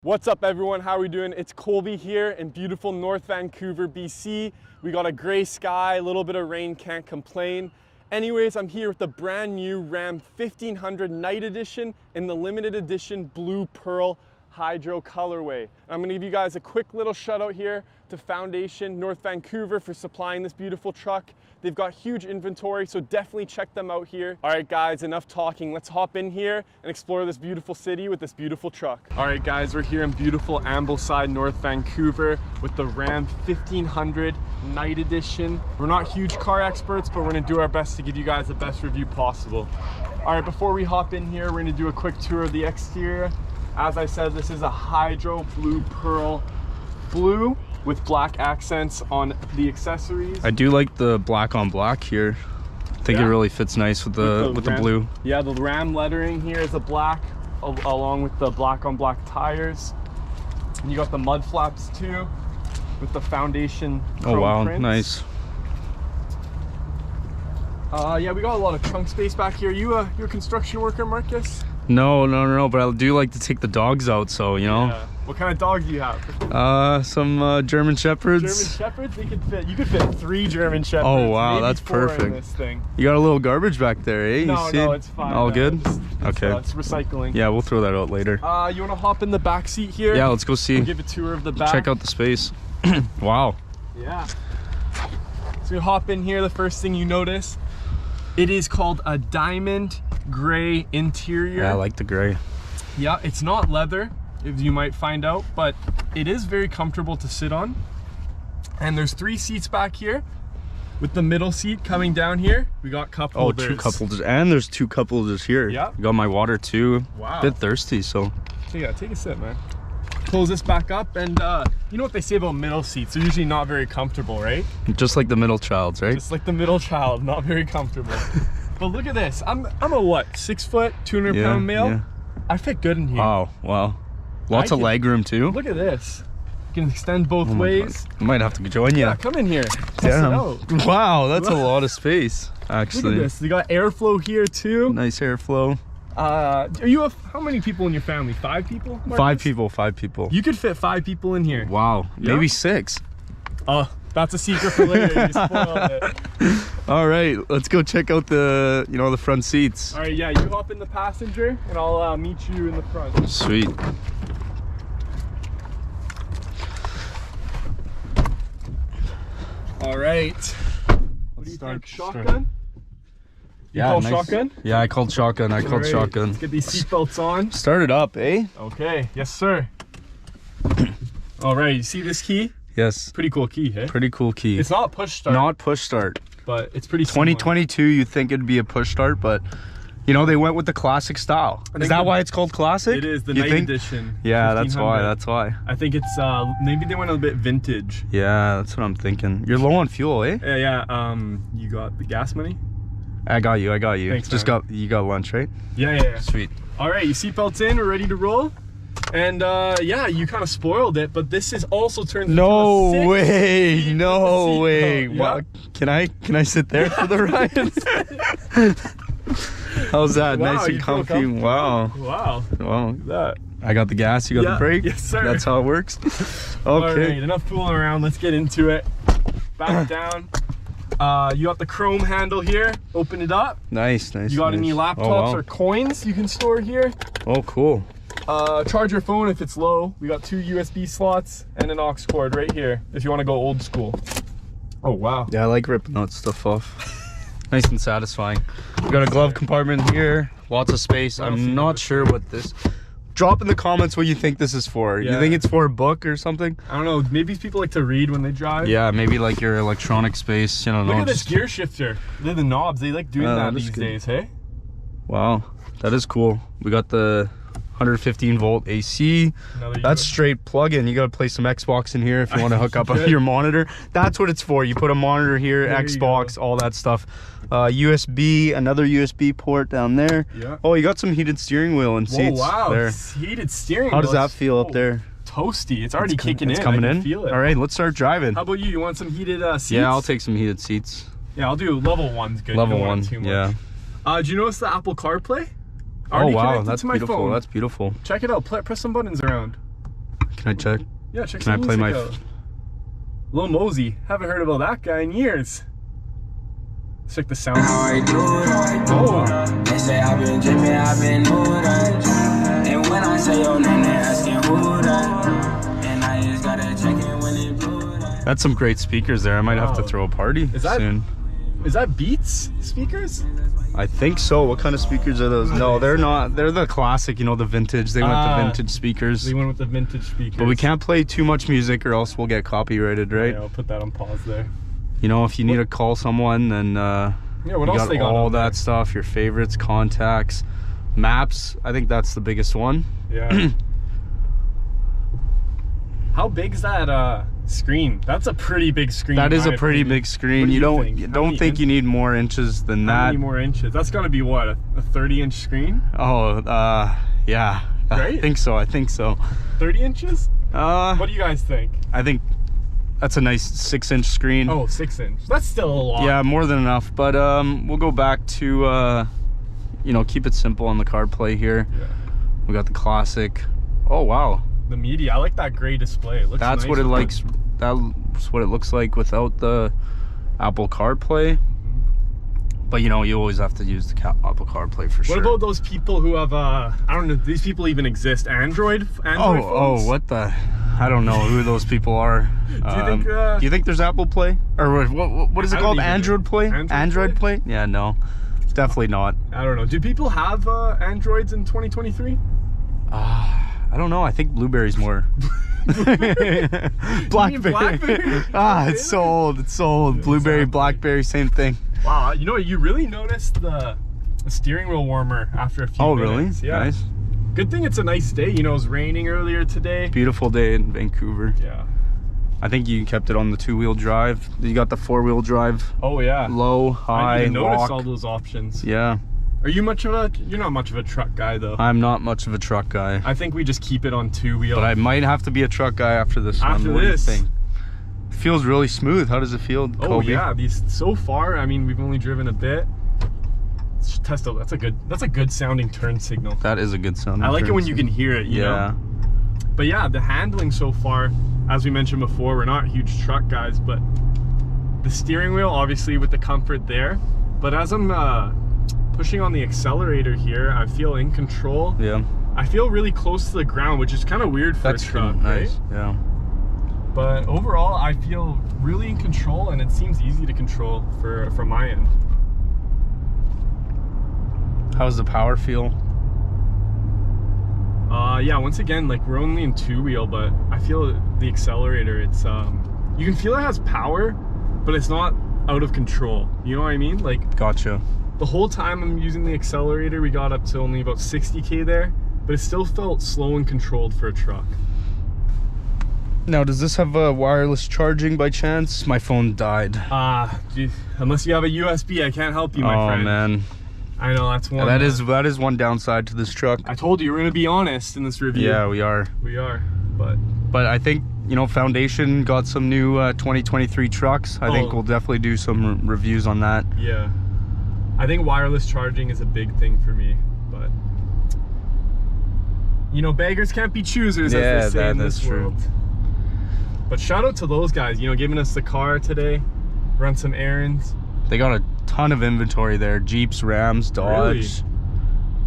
What's up everyone, how are we doing? It's Colby here in beautiful North Vancouver, BC. We got a gray sky, a little bit of rain, can't complain. Anyways, I'm here with the brand new Ram 1500 Night Edition in the limited edition Blue Pearl Hydro colorway. I'm gonna give you guys a quick little shout out here to Foundation North Vancouver for supplying this beautiful truck. They've got huge inventory, so definitely check them out here. All right guys, enough talking. Let's hop in here and explore this beautiful city with this beautiful truck. All right guys, we're here in beautiful Ambleside, North Vancouver with the Ram 1500 Night Edition. We're not huge car experts, but we're gonna do our best to give you guys the best review possible. All right, before we hop in here, we're gonna do a quick tour of the exterior. As I said, this is a Hydro Blue Pearl blue with black accents on the accessories. I do like the black on black here. I think it really fits nice with the blue. Yeah, the Ram lettering here is a black along with the black on black tires. And you got the mud flaps too with the Foundation chrome Oh wow, prints. nice. Yeah, we got a lot of trunk space back here. You a construction worker, Marcus? No, but I do like to take the dogs out, so you know. Yeah. What kind of dogs do you have? Some German Shepherds. German Shepherds? They could fit. You could fit 3 German Shepherds. Oh wow, that's 4 in perfect. this thing. You got a little garbage back there, eh? No, you see? no, it's fine. All good? Okay. It's recycling. Yeah, we'll throw that out later. You want to hop in the back seat here? Yeah, let's go see. We'll give a tour of the back. Check out the space. Wow. Yeah. So you hop in here, the first thing you notice, it is called a diamond gray interior. Yeah, I like the gray. Yeah, it's not leather, if you might find out, but it is very comfortable to sit on. And there's 3 seats back here. With the middle seat coming down here, we got cup holders. Oh, 2 cup holders, and there's 2 cup holders here. Yeah. Got my water too. Wow. Bit thirsty, so. Yeah, take a sip, man. Close this back up, and you know what they say about middle seats? They're usually not very comfortable, right? Just like the middle child's, right? Just like the middle child, not very comfortable. But look at this. I'm a what? 6 foot, 200 pound male. Yeah. I fit good in here. Wow. Lots of leg room too. Look at this. You can extend both ways. I might have to join you. Yeah, come in here. Test it out. Wow, that's a lot of space, actually. Look at this. You got airflow here too. Nice airflow. Are you how many people in your family? 5 people? Marcus? 5 people. You could fit 5 people in here. Wow, maybe 6. Oh, that's a secret for later. You spoiled it. All right, let's go check out the, the front seats. All right, yeah, you hop in the passenger and I'll meet you in the front. Sweet. All right. What do you think? Shotgun? Yeah, nice. Shotgun? Yeah, I called shotgun. Shotgun. Let's get these seatbelts on. Start it up, eh? Okay, yes sir. All right, you see this key? Yes. Pretty cool key, hey? Pretty cool key. It's not push start. Not push start. But it's pretty 2022, you'd think it'd be a push start, but they went with the classic style. Is that why it's called classic? It is, the Night Edition. Yeah, that's why. I think it's, maybe they went a bit vintage. Yeah, that's what I'm thinking. You're low on fuel, eh? Yeah, you got the gas money? I got you. Thanks, You got lunch, right? Yeah. Sweet. All right, your seatbelt's in, we're ready to roll. And yeah, you kind of spoiled it, but this is also turned into a 6 way. No way. Yeah. Wow. Can I sit there for the ride? How's that? Wow, Nice and comfy. Wow. Wow. Wow. Look at that. I got the gas, you got the brake. Yes, sir. That's how it works. Okay. All right, enough fooling around. Let's get into it. Back down. You got the chrome handle here. Open it up. Nice. You got any laptops or coins you can store here? Oh, cool. Charge your phone if it's low. We got 2 USB slots and an aux cord right here if you want to go old school. Oh, wow. Yeah, I like ripping that stuff off. Nice and satisfying. We got a glove compartment here. Lots of space. I'm not sure what this... Drop in the comments what you think this is for. Yeah. You think it's for a book or something? I don't know. Maybe people like to read when they drive. Yeah, maybe like your electronic space. Look at this gear shifter. They're the knobs. They like doing that these days, hey? Wow, that is cool. We got the 115 volt AC. That's straight plug-in. You gotta play some Xbox in here if you want to hook up your monitor. That's what it's for. You put a monitor here, Xbox, all that stuff. USB, another USB port down there. Yeah. Oh, you got some heated steering wheel and seats. Whoa, wow. There. Heated steering. How does that feel up there? Toasty. It's already kicking in. It's coming in. Feel it. All right, let's start driving. How about you? You want some heated seats? Yeah, I'll take some heated seats. Yeah, I'll do level 1's good. Level 1, yeah. Do you notice the Apple CarPlay? Oh wow, that's beautiful. That's beautiful. Check it out. Press some buttons around. Can I check? Yeah, check Can some I play music my out. Lil Mosey. Haven't heard about that guy in years. Let's check the sound. Oh. They say I've been dreaming, I've been moving. And when I say your name, they asking who that. And I just gotta check in when it blew that. That's some great speakers there. I might have to throw a party soon. Is that Beats speakers? I think so. What kind of speakers are those? No, they're not. They're the classic, you know, the vintage. They went the vintage speakers. They went with the vintage speakers. But we can't play too much music or else we'll get copyrighted, right? Yeah, I'll put that on pause there. You know, if you need to call someone, then yeah, what else got they got all on that there? stuff, your favorites, contacts, maps. I think that's the biggest one. Yeah. How big's that screen? That's a pretty big screen. That is a pretty big screen. You don't think you need more inches than that. How many more inches? That's gotta be what, a 30-inch screen? Oh, yeah. Right? I think so. 30 inches? What do you guys think? I think that's a nice 6-inch screen. Oh, 6-inch. That's still a lot. Yeah, more than enough. But we'll go back to you know, keep it simple on the CarPlay here. Yeah. We got the classic. Oh wow. The media. I like that gray display. It looks That's nice. what it likes. That's what it looks like without the Apple CarPlay. But you know, you always have to use the Apple CarPlay for sure. What about those people who have I don't know, these people even exist? Android phones? Oh, what the? I don't know who those people are. Do you think there's Apple Play? Or what is it called? Android Play? Android Play? Yeah, no. Definitely not. I don't know. Do people have Androids in 2023? I don't know. I think Blueberry's more. Blackberry. It's so old. It's so old. Blueberry, Exactly. Blackberry, same thing. Wow, you know, you really noticed the steering wheel warmer after a few minutes. Really? Yeah. Nice. Good thing it's a nice day. You know, it was raining earlier today. Beautiful day in Vancouver. Yeah. I think you kept it on the 2-wheel drive. You got the 4-wheel drive. Oh yeah. Low, I high, didn't notice lock. all those options. Yeah. Are you you're not much of a truck guy though. I'm not much of a truck guy. I think we just keep it on 2-wheel. But I might have to be a truck guy after this one. After What do you this. think? It feels really smooth. How does it feel, Oh Kobe? yeah, these so far, I mean, we've only driven a bit. Let's test out. That's a good sounding turn signal. That is a good sound. I like it when you can hear it, you know? But yeah, the handling so far, as we mentioned before, we're not huge truck guys, but the steering wheel, obviously with the comfort there. But as I'm pushing on the accelerator here, I feel in control. Yeah. I feel really close to the ground, which is kind of weird for a truck, nice. right? Yeah. But overall, I feel really in control, and it seems easy to control from my end. How's the power feel? Yeah, once again, like we're only in 2-wheel, but I feel the accelerator, it's you can feel it has power, but it's not out of control. You know what I mean? Like Gotcha. the whole time I'm using the accelerator, we got up to only about 60K there, but it still felt slow and controlled for a truck. Now, does this have wireless charging by chance? My phone died. Geez, unless you have a USB, I can't help you, my friend. Oh man. I know, that's one. That is one downside to this truck. I told you we're gonna be honest in this review. Yeah, we are. We are, but I think, you know, Foundation got some new 2023 trucks. I think we'll definitely do some reviews on that. yeah. I think wireless charging is a big thing for me, but you know, beggars can't be choosers, as they say in this world. But shout out to those guys, you know, giving us the car today, run some errands. They got a ton of inventory there. Jeeps, Rams, Dodge.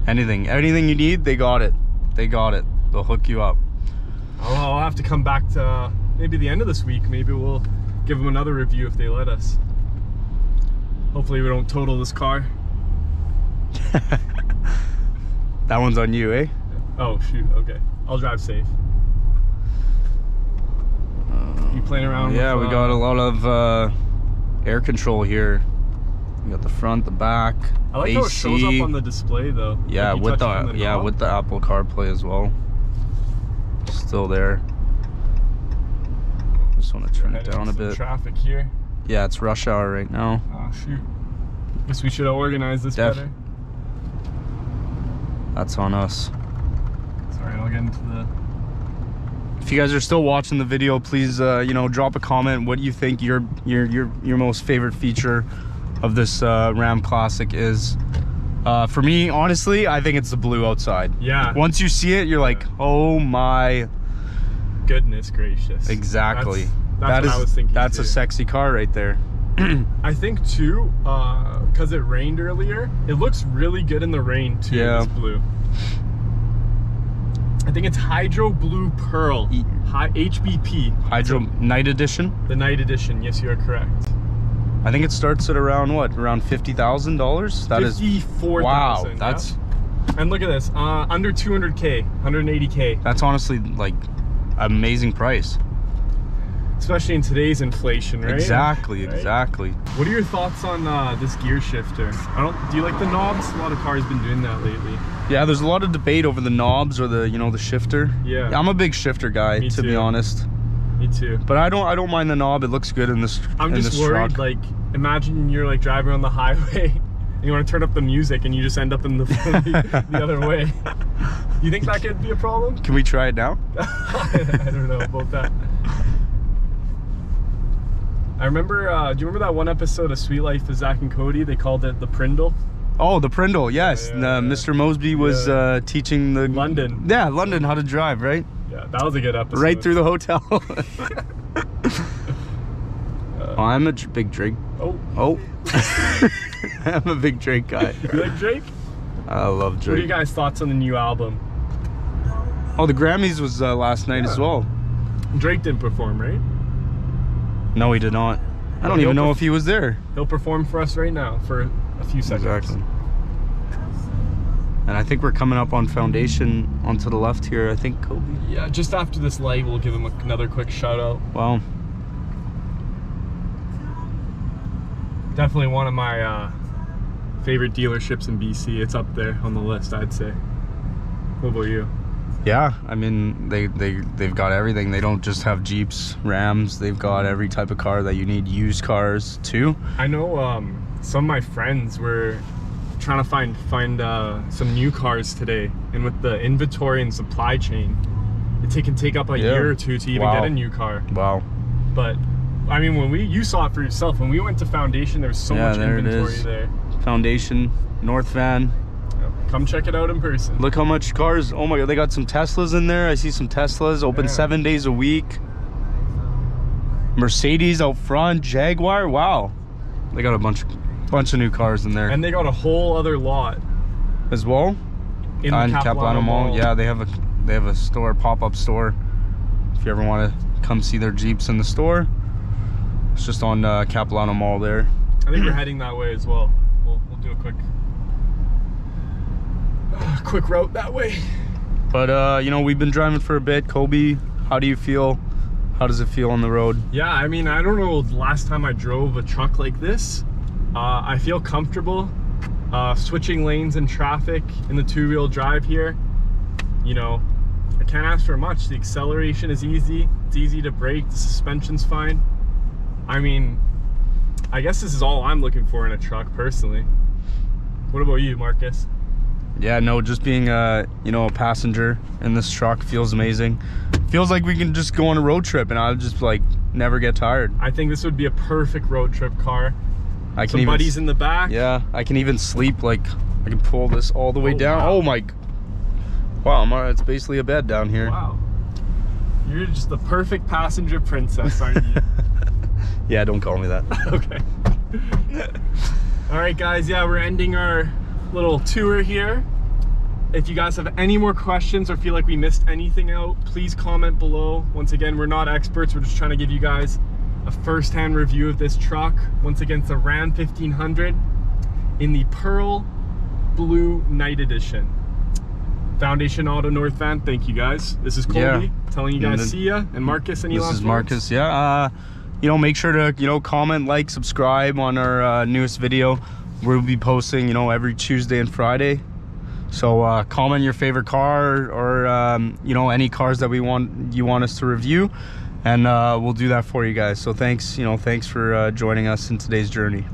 Really? Anything you need, they got it. They'll hook you up. I'll have to come back to maybe the end of this week. Maybe we'll give them another review if they let us. Hopefully we don't total this car. That one's on you, eh? Oh shoot, okay. I'll drive safe. You playing around Yeah, with, we got a lot of air control here. We got the front, the back, I like AC. how it shows up on the display though. Yeah, Like you with touch it on the knob. with the Apple CarPlay as well. Still there. Just want to turn it Heading down a into some bit. Traffic here. Yeah, it's rush hour right now. Oh shoot. Guess we should have organized this better. That's on us. Sorry, I'll get into the. If you guys are still watching the video, please you know, drop a comment what you think your most favorite feature of this Ram Classic is. For me, honestly, I think it's the blue outside. Yeah. Once you see it, you're like, oh my. goodness gracious. Exactly. That's what I was thinking. That's too. a sexy car right there. I think too, because it rained earlier, it looks really good in the rain too. Yeah. This blue. I think it's Hydro Blue Pearl, HBP. Hydro Night Edition. The Night Edition. Yes, you are correct. I think it starts at around what? Around $50,000. That is 54,000. wow. That's and look at this, under 200K, 180K. that's honestly like amazing price. Especially in today's inflation, right? Exactly. Right? Exactly. What are your thoughts on this gear shifter? Do you like the knobs? A lot of cars been doing that lately. Yeah, there's a lot of debate over the knobs or the the shifter. Yeah. I'm a big shifter guy, Me to be too. honest. Me too. But I don't mind the knob. It looks good in this. I'm just worried, like, imagine you're like driving on the highway and you want to turn up the music and you just end up in the other way. You think that could be a problem? Can we try it now? I don't know about that. I remember, do you remember that one episode of Sweet Life of Zach and Cody? They called it the Prindle. Oh, the Prindle, yes. Yeah. Mr. Mosby was teaching the London. Yeah, London how to drive, right? Yeah, that was a good episode. Right through the hotel. Oh, I'm a big Drake. Oh. I'm a big Drake guy. You like Drake? I love Drake. What are you guys' thoughts on the new album? Oh, the Grammys was last night as well. Drake didn't perform, right? No, he did not. I don't even know if he was there. He'll perform for us right now for a few seconds. Exactly. And I think we're coming up on Foundation onto the left here. I think Kobe. Yeah, just after this light, we'll give him another quick shout out. Wow. Definitely one of my favorite dealerships in BC. It's up there on the list, I'd say. What about you? Yeah, I mean they've got everything. They don't just have Jeeps, Rams. They've got every type of car that you need. Used cars too. I know some of my friends were trying to find some new cars today, and with the inventory and supply chain, it can take up a year or two to even get a new car. Wow. But I mean, you saw it for yourself. When we went to Foundation, there was so much inventory there. Foundation, North Van. Come check it out in person. Look how much cars. Oh my god, they got some Teslas in there. I see some Teslas open 7 days a week. Mercedes out front, Jaguar. Wow. They got a bunch of new cars in there. And they got a whole other lot as well in the Capilano Mall. Yeah, they have a store, pop-up store. If you ever want to come see their Jeeps in the store, it's just on Capilano Mall there. I think we're heading that way as well. We'll do a quick route that way. But we've been driving for a bit. Kobe, how do you feel? How does it feel on the road? Yeah, I mean, I don't know the last time I drove a truck like this. I feel comfortable switching lanes in traffic in the two-wheel drive here. I can't ask for much. The acceleration is easy. It's easy to brake. The suspension's fine. I mean, I guess this is all I'm looking for in a truck personally. What about you, Marcus? Yeah, no, just being a passenger in this truck feels amazing. Feels like we can just go on a road trip and I'll just like never get tired. I think this would be a perfect road trip car. I can Some even, buddies in the back. Yeah, I can even sleep. Like I can pull this all the way down. Wow. Oh my, wow, it's basically a bed down here. Wow, you're just the perfect passenger princess, aren't you? Yeah, don't call me that. Okay. All right, guys. Yeah, we're ending our little tour here. If you guys have any more questions or feel like we missed anything out, please comment below. Once again, we're not experts. We're just trying to give you guys a first-hand review of this truck. Once again, it's the Ram 1500 in the Pearl Blue Night Edition. Foundation Auto North Van, thank you guys. This is Colby telling you guys see ya. And Marcus, any last words? This is Marcus, yeah. Make sure to, comment, like, subscribe on our newest video. We'll be posting, every Tuesday and Friday. So comment your favorite car or, any cars that you want us to review. And we'll do that for you guys. So thanks, thanks for joining us in today's journey.